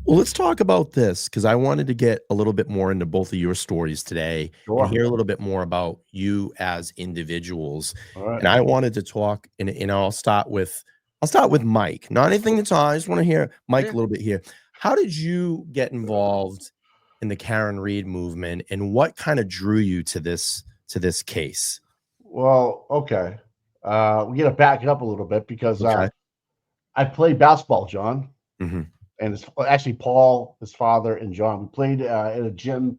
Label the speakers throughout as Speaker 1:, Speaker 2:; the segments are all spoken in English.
Speaker 1: Well, let's talk about this because I wanted to get a little bit more into both of your stories today and
Speaker 2: Sure.
Speaker 1: hear a little bit more about you as individuals.
Speaker 2: All right.
Speaker 1: And I wanted to talk, and I'll start with Mike. Not anything that's all. I just want to hear Mike
Speaker 3: Yeah.
Speaker 1: a little bit here. How did you get involved in the Karen Reed movement, and what kind of drew you to this case?
Speaker 2: Well, okay. We got to back it up a little bit because
Speaker 1: Okay.
Speaker 2: I played basketball, John,
Speaker 1: Hmm.
Speaker 2: and it's actually Paul, his father, and John. We played at a gym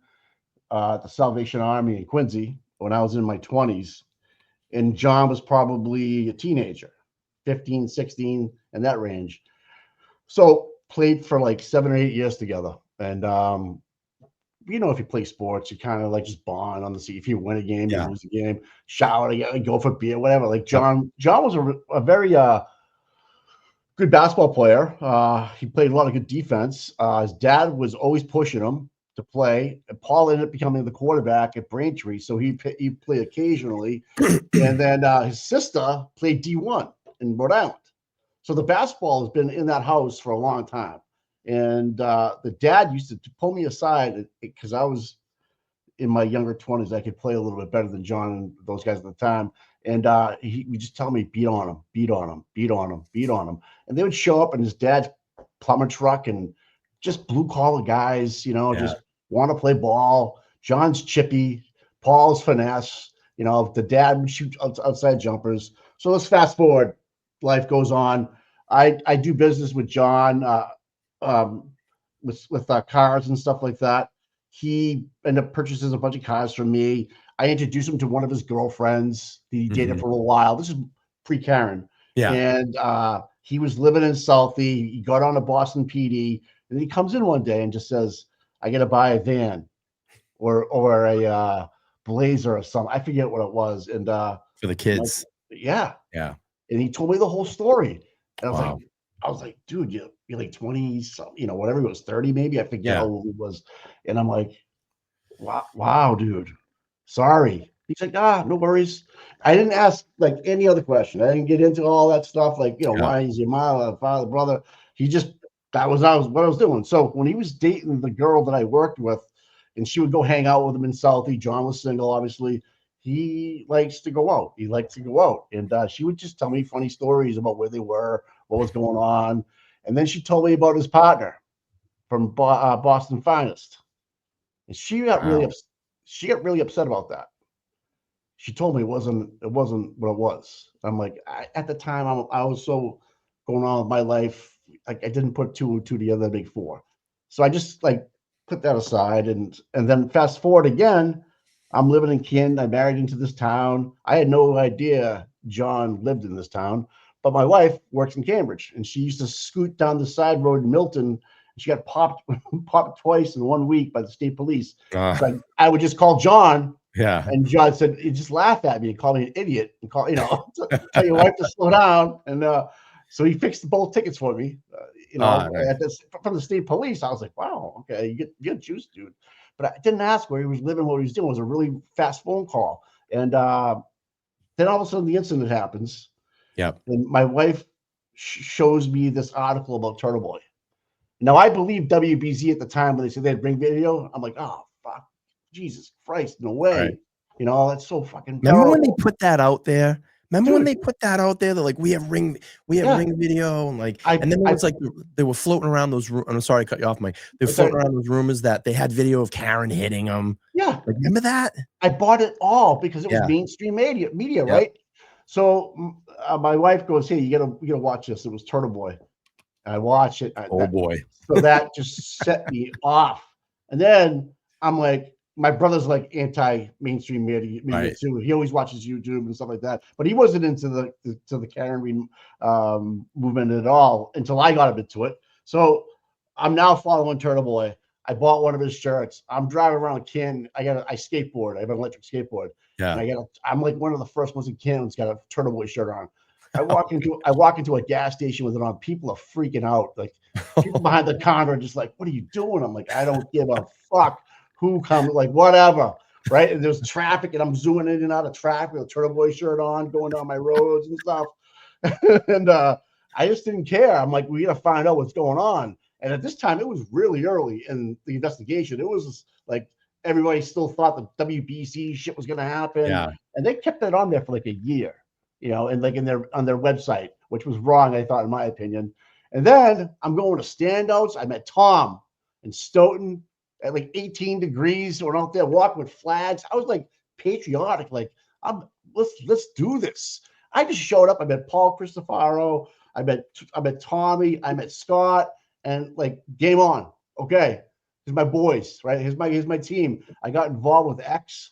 Speaker 2: at the Salvation Army in Quincy when I was in my 20s. And John was probably a teenager, 15, 16, in that range. So played for like 7 or 8 years together. And if you play sports, you kind of like just bond on the seat. If you win a game, you
Speaker 1: Yeah.
Speaker 2: lose a game, shout, go for beer, whatever. Like
Speaker 1: Yep.
Speaker 2: John was a very good basketball player. He played a lot of good defense. His dad was always pushing him to play. And Paul ended up becoming the quarterback at Braintree, so he played occasionally. And then his sister played D1 in Rhode Island. So the basketball has been in that house for a long time. And the dad used to pull me aside because I was in my younger 20s. I could play a little bit better than John and those guys at the time. And he would just tell me, beat on him, beat on him, beat on him, beat on him. And they would show up in his dad's plumber truck and just blue collar guys,
Speaker 1: Yeah.
Speaker 2: just want to play ball. John's chippy, Paul's finesse. The dad would shoot outside jumpers. So let's fast forward. Life goes on. I do business with John um, with cars and stuff like that. He ended up purchases a bunch of cars from me. I introduced him to one of his girlfriends that he dated
Speaker 1: Hmm.
Speaker 2: for a little while. This is pre-Karen.
Speaker 1: Yeah.
Speaker 2: And he was living in Southie. He got on a Boston PD, and he comes in one day and just says, "I got to buy a van or a Blazer or something." I forget what it was. And
Speaker 1: For the
Speaker 2: I'm like,
Speaker 1: kids.
Speaker 2: yeah.
Speaker 1: Yeah.
Speaker 2: And he told me the whole story. And
Speaker 1: Wow.
Speaker 2: I was like, dude, you're like 20, something, whatever it was, 30 maybe. I forget how
Speaker 1: Yeah.
Speaker 2: old he was. And I'm like, wow, dude. Sorry. He's like, no worries. I didn't ask like any other question. I didn't get into all that stuff, like,
Speaker 1: Yeah.
Speaker 2: why is your mom, father, brother? He just that was what I was doing. So when he was dating the girl that I worked with, and she would go hang out with him in Southie, John was single, obviously. He likes to go out. He likes to go out. And she would just tell me funny stories about where they were, what was going on. And then she told me about his partner from Boston Finest. And
Speaker 1: Wow.
Speaker 2: she got really upset about that. She told me it wasn't what it was. I'm like, at the time I was so going on with my life, like I didn't put two and two together to make four. So I just like put that aside, and then fast forward again. I'm living in Canton. I married into this town. I had no idea John lived in this town, but my wife works in Cambridge, and she used to scoot down the side road in Milton. She got popped popped twice in 1 week by the state police. So I would just call John,
Speaker 1: Yeah.
Speaker 2: and John said, he just laughed at me and called me an idiot and tell your wife to slow down. And so he fixed both tickets for me,
Speaker 1: Nice.
Speaker 2: from the state police. I was like, wow, okay, you get juice, dude. But I didn't ask where he was living, what he was doing. It was a really fast phone call. And then all of a sudden the incident happens.
Speaker 1: Yep.
Speaker 2: And my wife shows me this article about Turtle Boy. Now, I believe WBZ at the time when they said they'd bring video. I'm like, oh, fuck, Jesus Christ, no
Speaker 1: Right.
Speaker 2: way. That's so fucking
Speaker 1: Remember when they
Speaker 2: terrible.
Speaker 1: put that out there? Remember when
Speaker 2: Dude,
Speaker 1: they put that out there? They're like, we have
Speaker 2: yeah.
Speaker 1: Ring video, and
Speaker 2: I
Speaker 1: and then it
Speaker 2: I
Speaker 1: was like they were floating around those I'm sorry to cut you off, Mike. They're
Speaker 2: it's a
Speaker 1: floating around those rumors that they had video of Karen hitting him.
Speaker 2: yeah,
Speaker 1: Like, remember that?
Speaker 2: I bought it all because it was
Speaker 1: Yeah.
Speaker 2: mainstream media,
Speaker 1: Yep.
Speaker 2: right? So my wife goes, "Hey, you gotta watch this." It was Turtle Boy. I watch it.
Speaker 1: Oh boy.
Speaker 2: So that just set me off. And then I'm like, my brother's like anti-mainstream media
Speaker 1: Right.
Speaker 2: too. He always watches YouTube and stuff like that, but he wasn't into the Karen Reed movement at all until I got a bit to it. So I'm now following Turtle Boy. I bought one of his shirts. I'm driving around Canton. I skateboard. I have an electric skateboard, and
Speaker 1: Yeah.
Speaker 2: I'm like one of the first ones in Canton that's got a Turtle Boy shirt on. I walk into a gas station with it on. People are freaking out. Like people behind the counter are just like, "What are you doing?" I'm like, "I don't give a fuck who comes, like whatever." Right? And there's traffic, and I'm zooming in and out of traffic with a Turtle Boy shirt on, going down my roads and stuff. And I just didn't care. I'm like, we got to find out what's going on. And at this time, it was really early in the investigation. It was like everybody still thought the WBC shit was going to happen,
Speaker 1: Yeah.
Speaker 2: and they kept that on there for like a year, and like on their website, which was wrong, I thought, in my opinion. And then I'm going to standouts. I met Tom in Stoughton at like 18 degrees. We're out there walking with flags. I was like patriotic, like let's do this. I just showed up. I met Paul Cristofaro. I met Tommy. I met Scott, and like game on. Okay, here's my boys, right? Here's my team. I got involved with X.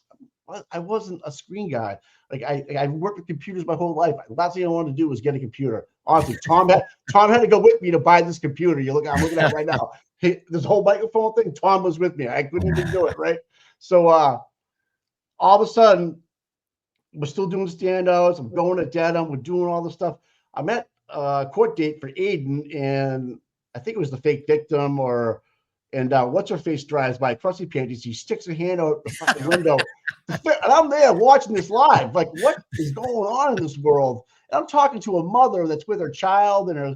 Speaker 2: I wasn't a screen guy. Like I worked with computers my whole life. The last thing I wanted to do was get a computer. Honestly, Tom had to go with me to buy this computer. I'm looking at it right now. This whole microphone thing, Tom was with me. I couldn't even do it, right? So all of a sudden, we're still doing standouts. I'm going to Dedham. We're doing all this stuff. I'm at a court date for Aiden, and I think it was the fake victim and what's her face drives by crusty panties. He sticks her hand out the fucking window. And I'm there watching this live. Like, what is going on in this world? And I'm talking to a mother that's with her child and are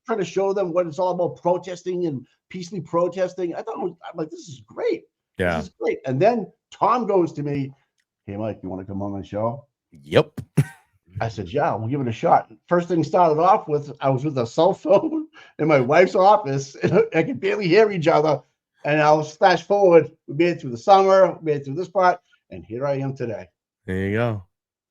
Speaker 2: trying to show them what it's all about, protesting and peacefully protesting. I'm like, this is great.
Speaker 1: Yeah.
Speaker 2: This is great. And then Tom goes to me, hey, Mike, you want to come on my show?
Speaker 1: Yep.
Speaker 2: I said, yeah, we'll give it a shot. First thing started off with, I was with a cell phone in my wife's office, and I could barely hear each other. And I'll flash forward. We made it through the summer, we made it through this part, and here I am today.
Speaker 1: There you go.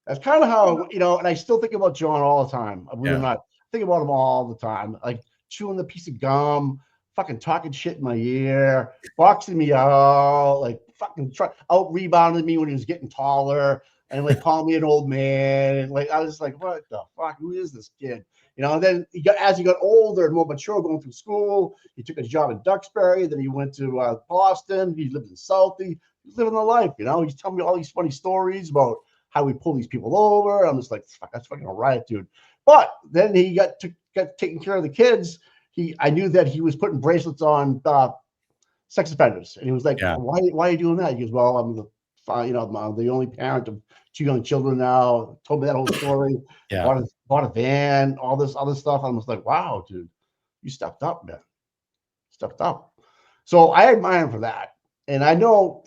Speaker 2: That's kind of how, and I still think about John all the time. Believe it or not, I think about him all the time. Like chewing the piece of gum, fucking talking shit in my ear, boxing me out, like fucking out rebounding me when he was getting taller. And like calling me an old man, and like I was like, what the fuck? Who is this kid? And then as he got older and more mature, going through school, he took a job in Duxbury. Then he went to Boston. He lived in Southie. He's living the life. He's telling me all these funny stories about how we pull these people over. I'm just like, fuck, that's fucking a riot, dude. But then he got taking care of the kids. I knew that he was putting bracelets on sex offenders, and he was like, why are you doing that? He goes, well, I'm the only parent of 2 young children now. Told me that whole story. Bought a van, all this other stuff. I was like, wow, dude, you stepped up, man. Stepped up. So I admire him for that. And I know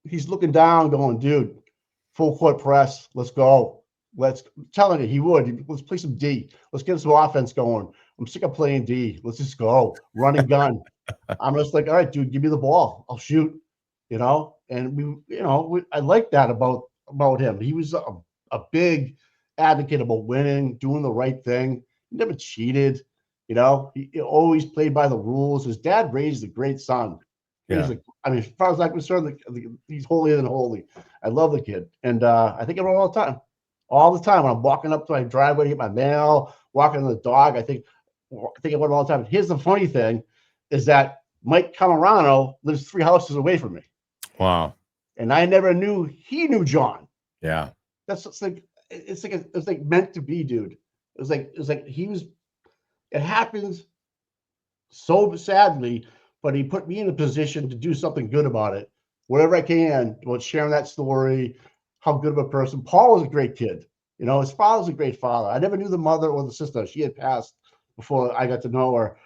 Speaker 2: he's looking down going, dude, full court press. Let's go. Telling it he would. Let's play some D. Let's get some offense going. I'm sick of playing D. Let's just go. Run and gun. I'm just like, all right, dude, give me the ball. I'll shoot. And I like that about him. He was a big advocate about winning, doing the right thing. He never cheated. He always played by the rules. His dad raised a great son. Yeah. As far as I'm concerned, he's holier than holy. I love the kid. And I think of him all the time. All the time. When I'm walking up to my driveway to get my mail, walking the dog, I think of him all the time. Here's the funny thing is that Mike Camarano lives 3 houses away from me.
Speaker 1: Wow.
Speaker 2: And I never knew he knew John.
Speaker 1: Yeah.
Speaker 2: It's like meant to be, dude. It was like it happens so sadly, but he put me in a position to do something good about it. Whatever I can about sharing that story, how good of a person. Paul was a great kid. His father's a great father. I never knew the mother or the sister. She had passed before I got to know her.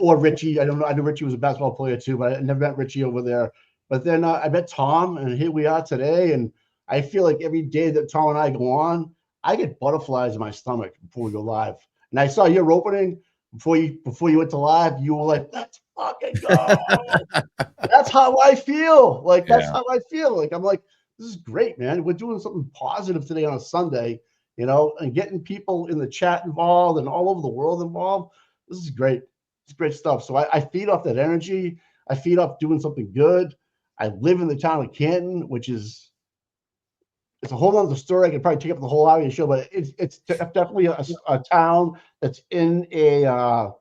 Speaker 2: Or Richie. I don't know. I knew Richie was a basketball player too, but I never met Richie over there. But then I met Tom, and here we are today. And I feel like every day that Tom and I go on, I get butterflies in my stomach before we go live. And I saw your opening before you went to live. You were like, "Let's fucking go!" That's how I feel. That's how I feel. I'm like, this is great, man. We're doing something positive today on a Sunday, and getting people in the chat involved and all over the world involved. This is great. It's great stuff. So I feed off that energy. I feed off doing something good. I live in the town of Canton, which is it's a whole other story. I could probably take up the whole audio show, but it's definitely a town that's in a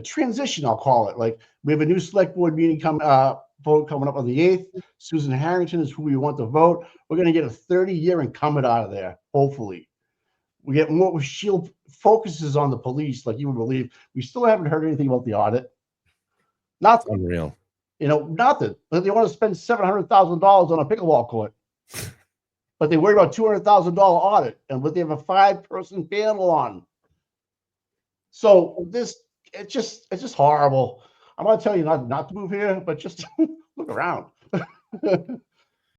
Speaker 2: transition. I'll call it. Like we have a new select board meeting vote coming up on the 8th. Susan Harrington is who we want to vote. We're going to get a 30-year incumbent out of there. Hopefully, we get more. She focuses on the police, like you would believe. We still haven't heard anything about the audit. Nothing.
Speaker 1: Unreal.
Speaker 2: Nothing. But they want to spend $700,000 on a pickleball court. But they worry about $200,000 audit, and what they have a 5-person panel on. So this it's just horrible. I'm gonna tell you not to move here, but just look around.